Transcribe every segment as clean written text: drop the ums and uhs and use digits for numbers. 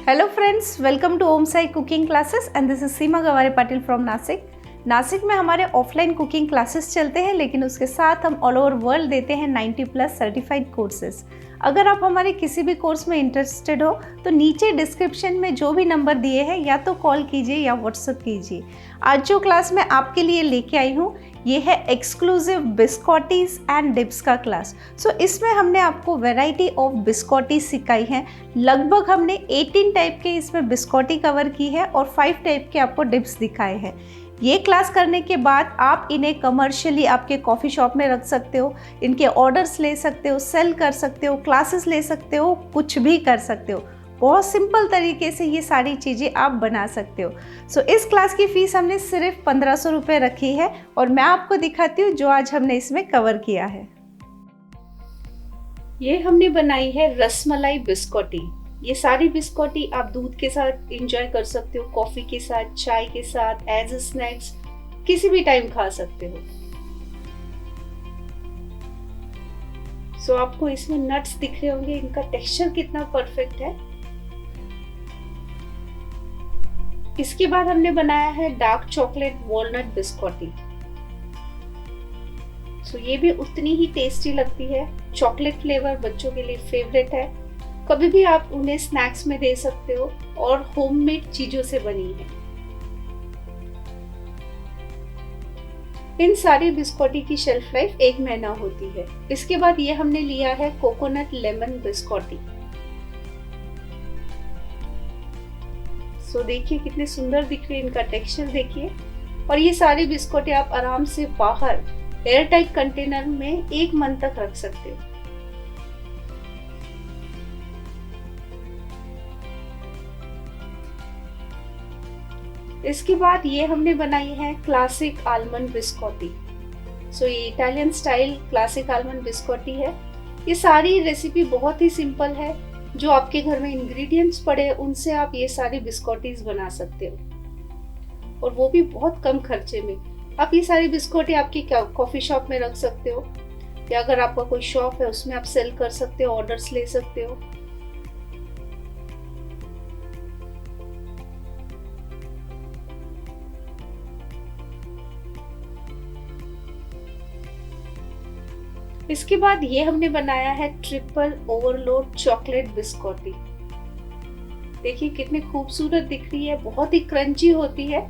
Hello friends, welcome to Om Sai cooking classes and this is Seema Gaware Patil from Nashik. Nashik में हमारे offline cooking classes चलते हैं, लेकिन उसके साथ हम ऑल ओवर वर्ल्ड देते हैं 90+ सर्टिफाइड कोर्सेज। अगर आप हमारे किसी भी कोर्स में इंटरेस्टेड हो तो नीचे डिस्क्रिप्शन में जो भी नंबर दिए हैं या तो कॉल कीजिए या व्हाट्सएप कीजिए। आज जो क्लास मैं आपके लिए लेके आई हूँ ये है एक्सक्लूसिव बिस्कॉटीज एंड डिप्स का क्लास। सो इसमें हमने आपको वैरायटी ऑफ बिस्कॉटी सिखाई है। लगभग हमने 18 टाइप के इसमें बिस्कॉटी कवर की है और 5 टाइप के आपको डिप्स दिखाए हैं। ये क्लास करने के बाद आप इन्हें कमर्शियली आपके कॉफ़ी शॉप में रख सकते हो, इनके ऑर्डर्स ले सकते हो, सेल कर सकते हो, क्लासेस ले सकते हो, कुछ भी कर सकते हो। बहुत सिंपल तरीके से ये सारी चीज़ें आप बना सकते हो। सो इस क्लास की फ़ीस हमने सिर्फ 1500 रुपये रखी है और मैं आपको दिखाती हूँ जो आज हमने इसमें कवर किया है। ये हमने बनाई है रसमलाई बिस्कॉटी। ये सारी बिस्कॉटी आप दूध के साथ इंजॉय कर सकते हो, कॉफ़ी के साथ, चाय के साथ, एज अ स्नैक्स किसी भी टाइम खा सकते हो। सो आपको इसमें नट्स दिख रहे होंगे, इनका टेक्सचर कितना परफेक्ट है। इसके बाद हमने बनाया है डार्क चॉकलेट वॉलनट बिस्कॉटी। सो ये भी उतनी ही टेस्टी लगती है। चॉकलेट फ्लेवर बच्चों के लिए फेवरेट है। कभी भी आप उन्हें स्नैक्स में दे सकते हो और होममेड चीजों से बनी है। इन सारी बिस्कॉटी की शेल्फ लाइफ 1 महीना होती है। इसके बाद ये हमने लिया है कोकोनट लेमन बिस्कॉटी। सो देखिए कितने सुंदर दिख रहे हैं, इनका टेक्सचर देखिए। और ये सारी बिस्कॉटी आप आराम से बाहर एयर टाइट कंटेनर में 1 मंथ तक रख सकते हो। इसके बाद ये हमने बनाई है क्लासिक आलमंड बिस्कॉटी। सो ये इटालियन स्टाइल क्लासिक आलमंड बिस्कॉटी है। ये सारी रेसिपी बहुत ही सिंपल है। जो आपके घर में इंग्रेडिएंट्स पड़े उनसे आप ये सारी बिस्कॉटीज बना सकते हो और वो भी बहुत कम खर्चे में। आप ये सारी बिस्कॉटी आपकी कॉफी शॉप में रख सकते हो या अगर आपका कोई शॉप है उसमें आप सेल कर सकते हो, ऑर्डर्स ले सकते हो। इसके बाद ये हमने बनाया है ट्रिपल ओवरलोड चॉकलेट बिस्कॉटी। देखिए कितनी खूबसूरत दिख रही है, बहुत ही क्रंची होती है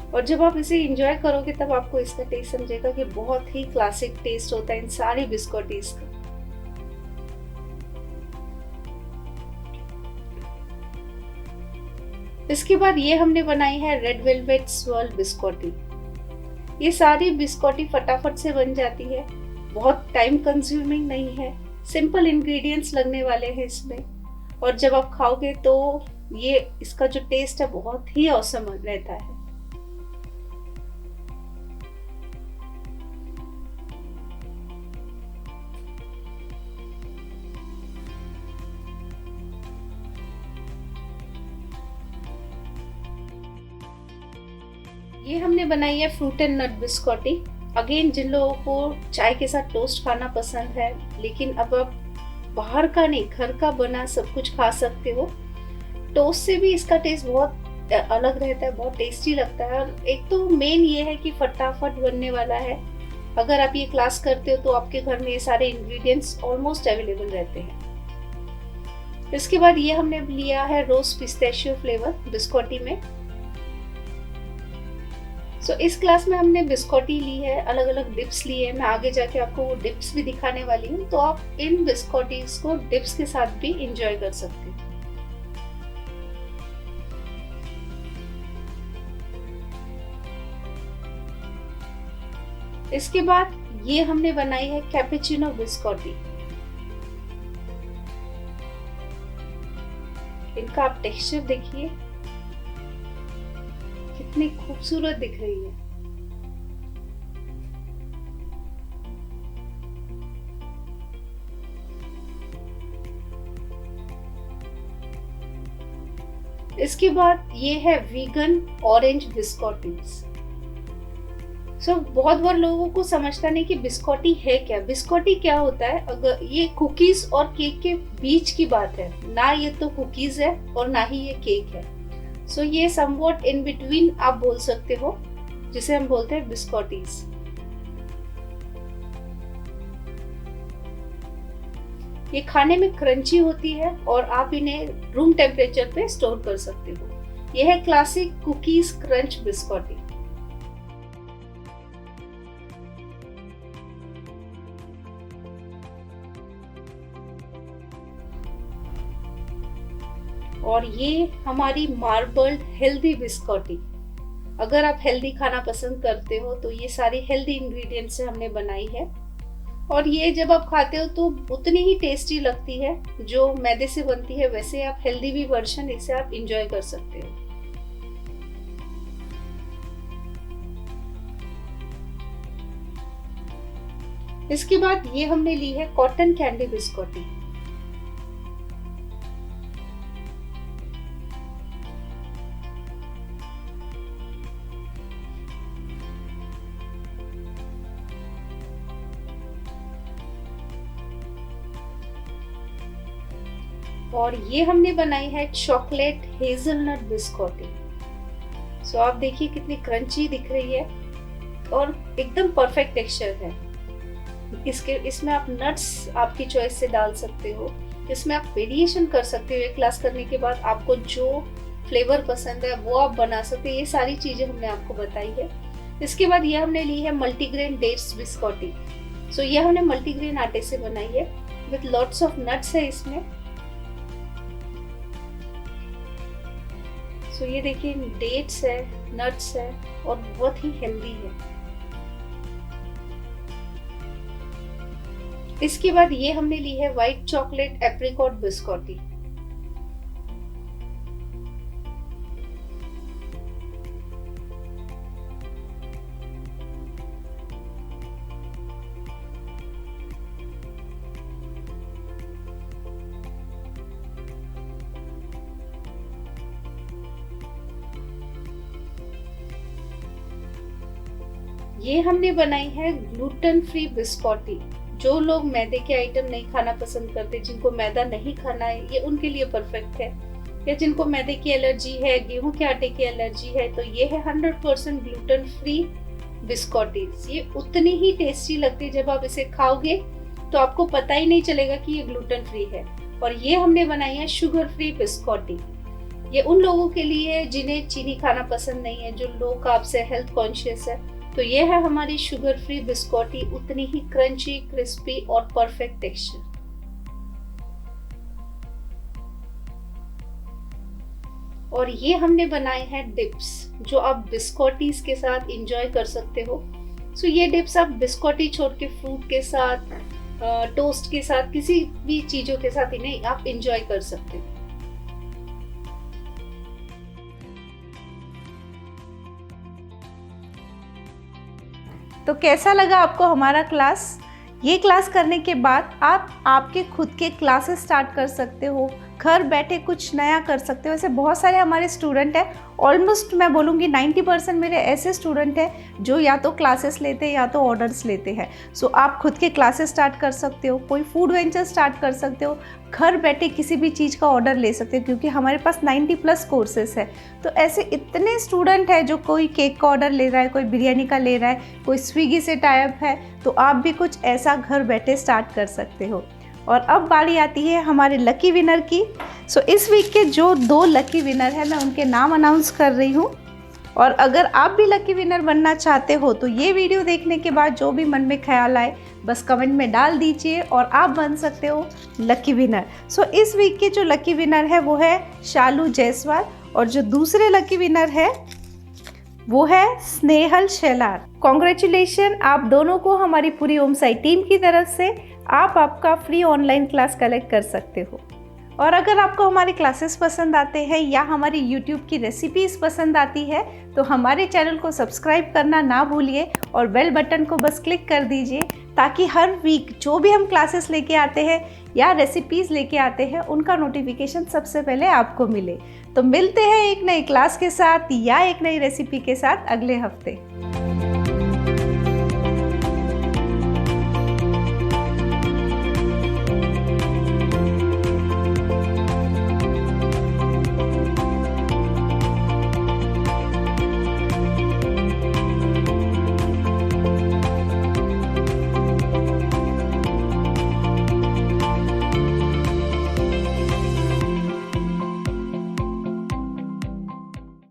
और जब आप इसे एंजॉय करोगे तब आपको इसका टेस्ट समझेगा कि बहुत ही क्लासिक टेस्ट होता है इन सारी बिस्कॉटीज का। इसके बाद ये हमने बनाई है रेड वेलवेट स्वर्ल बिस्कॉटी। ये सारी बिस्कॉटी फटाफट से बन जाती है, बहुत टाइम कंज्यूमिंग नहीं है, सिंपल इंग्रेडिएंट्स लगने वाले हैं इसमें और जब आप खाओगे तो ये इसका जो टेस्ट है बहुत ही ऑसम रहता है। ये हमने बनाई है फ्रूट एंड नट बिस्कॉटी। अगेन जिन लोगों को चाय के साथ टोस्ट खाना पसंद है लेकिन अब आप बाहर का नहीं घर का बना सब कुछ खा सकते हो, टोस्ट से भी इसका टेस्ट बहुत अलग रहता है, बहुत टेस्टी लगता है। और एक तो मेन ये है कि फटाफट बनने वाला है। अगर आप ये क्लास करते हो तो आपके घर में ये सारे इंग्रेडिएंट्स ऑलमोस्ट अवेलेबल रहते हैं। इसके बाद ये हमने लिया है रोज पिस्ताशियो फ्लेवर बिस्कॉटी में। सो इस क्लास में हमने बिस्कॉटी ली है, अलग अलग डिप्स लिए हैं। मैं आगे जाके आपको वो डिप्स भी दिखाने वाली हूँ, तो आप इन बिस्कॉटीज को डिप्स के साथ भी एंजॉय कर सकते हैं। इसके बाद ये हमने बनाई है कैपेचिनो बिस्कॉटी। इनका आप टेक्सचर देखिए कितनी खूबसूरत दिख रही है। इसके बाद ये है वीगन ऑरेंज बिस्कॉटीज। बहुत बार लोगों को समझता नहीं कि बिस्कोटी है क्या। बिस्कोटी क्या होता है? अगर ये कुकीज और केक के बीच की बात है, ना ये तो कुकीज है और ना ही ये केक है। ये समवॉट इन बिटवीन आप बोल सकते हो, जिसे हम बोलते हैं बिस्कोटीज। ये खाने में क्रंची होती है और आप इन्हें रूम टेम्परेचर पे स्टोर कर सकते हो। यह है क्लासिक कुकीज क्रंच बिस्कोटी। और ये हमारी मार्बल्ड हेल्दी बिस्कोटी। अगर आप हेल्दी खाना पसंद करते हो तो ये सारी हेल्दी इंग्रेडिएंट से हमने बनाई है, और ये जब आप खाते हो तो उतनी ही टेस्टी लगती है जो मैदे से बनती है। वैसे आप हेल्दी भी वर्जन इसे आप इंजॉय कर सकते हो। इसके बाद ये हमने ली है कॉटन कैंडी बिस्कोटी। और ये हमने बनाई है चॉकलेट हेजलनट बिस्कोटी। आप देखिए कितनी क्रंची दिख रही है और एकदम परफेक्ट टेक्सचर है। इसमें आप नट्स आपकी चॉइस से डाल सकते हो। इसमें आप वेरिएशन कर सकते हो। एक क्लास करने के बाद आपको जो फ्लेवर पसंद है वो आप बना सकते हो। ये सारी चीजें हमने आपको बताई है। इसके बाद ये हमने ली है मल्टीग्रेन डेट्स बिस्कोटी। ये हमने मल्टीग्रेन आटे से बनाई है विथ लॉट्स ऑफ नट्स है इसमें। ये देखिए डेट्स है, नट्स है और बहुत ही हेल्दी है। इसके बाद ये हमने ली है व्हाइट चॉकलेट एप्रिकॉट बिस्कोटी। ये हमने बनाई है ग्लूटेन फ्री बिस्कोटी। जो लोग मैदे के आइटम नहीं खाना पसंद करते, जिनको मैदा नहीं खाना है, ये उनके लिए परफेक्ट है। या जिनको मैदे की एलर्जी है, गेहूं के आटे की एलर्जी है, तो ये है 100% ग्लूटेन फ्री बिस्कोटीज। ये उतनी ही टेस्टी लगती है, जब आप इसे खाओगे तो आपको पता ही नहीं चलेगा कि ये ग्लूटेन फ्री है। और ये हमने बनाई है शुगर फ्री बिस्कोटी। ये उन लोगों के लिए है जिन्हें चीनी खाना पसंद नहीं है, जो लो कार्ब से हेल्थ कॉन्शियस है। तो ये है हमारी शुगर फ्री बिस्कोटी, उतनी ही क्रंची, क्रिस्पी और परफेक्ट टेक्सचर। और ये हमने बनाए हैं डिप्स, जो आप बिस्कोटीज के साथ इंजॉय कर सकते हो। ये डिप्स आप बिस्कोटी छोड़ के फ्रूट के साथ, टोस्ट के साथ, किसी भी चीजों के साथ इन्हें आप इंजॉय कर सकते हो। तो कैसा लगा आपको हमारा क्लास? ये क्लास करने के बाद आप आपके खुद के क्लासेस स्टार्ट कर सकते हो, घर बैठे कुछ नया कर सकते हो। वैसे बहुत सारे हमारे स्टूडेंट हैं, ऑलमोस्ट मैं बोलूँगी 90% मेरे ऐसे स्टूडेंट हैं जो या तो क्लासेस लेते हैं या तो ऑर्डर्स लेते हैं। आप खुद के क्लासेस स्टार्ट कर सकते हो, कोई फूड वेंचर स्टार्ट कर सकते हो, घर बैठे किसी भी चीज़ का ऑर्डर ले सकते हो, क्योंकि हमारे पास 90+ कोर्सेस है। तो ऐसे इतने स्टूडेंट हैं, जो कोई केक का ऑर्डर ले रहा है, कोई बिरयानी का ले रहा है, कोई स्विगी से टाई अप है, तो आप भी कुछ ऐसा घर बैठे स्टार्ट कर सकते हो। और अब बारी आती है हमारे लकी विनर की। इस वीक के जो 2 लकी विनर हैं, मैं उनके नाम अनाउंस कर रही हूँ। और अगर आप भी लकी विनर बनना चाहते हो तो ये वीडियो देखने के बाद जो भी मन में ख्याल आए बस कमेंट में डाल दीजिए और आप बन सकते हो लकी विनर। इस वीक के जो लकी विनर है वो है शालू जायसवाल, और जो दूसरे लकी विनर है वो है स्नेहल शेलार। कॉन्ग्रेचुलेशन आप दोनों को हमारी पूरी ओम साई टीम की तरफ से। आप आपका फ्री ऑनलाइन क्लास कलेक्ट कर सकते हो। और अगर आपको हमारे क्लासेस पसंद आते हैं या हमारी यूट्यूब की रेसिपीज़ पसंद आती है तो हमारे चैनल को सब्सक्राइब करना ना भूलिए और बेल बटन को बस क्लिक कर दीजिए, ताकि हर वीक जो भी हम क्लासेस लेके आते हैं या रेसिपीज़ लेके आते हैं उनका नोटिफिकेशन सबसे पहले आपको मिले। तो मिलते हैं एक नई क्लास के साथ या एक नई रेसिपी के साथ अगले हफ्ते।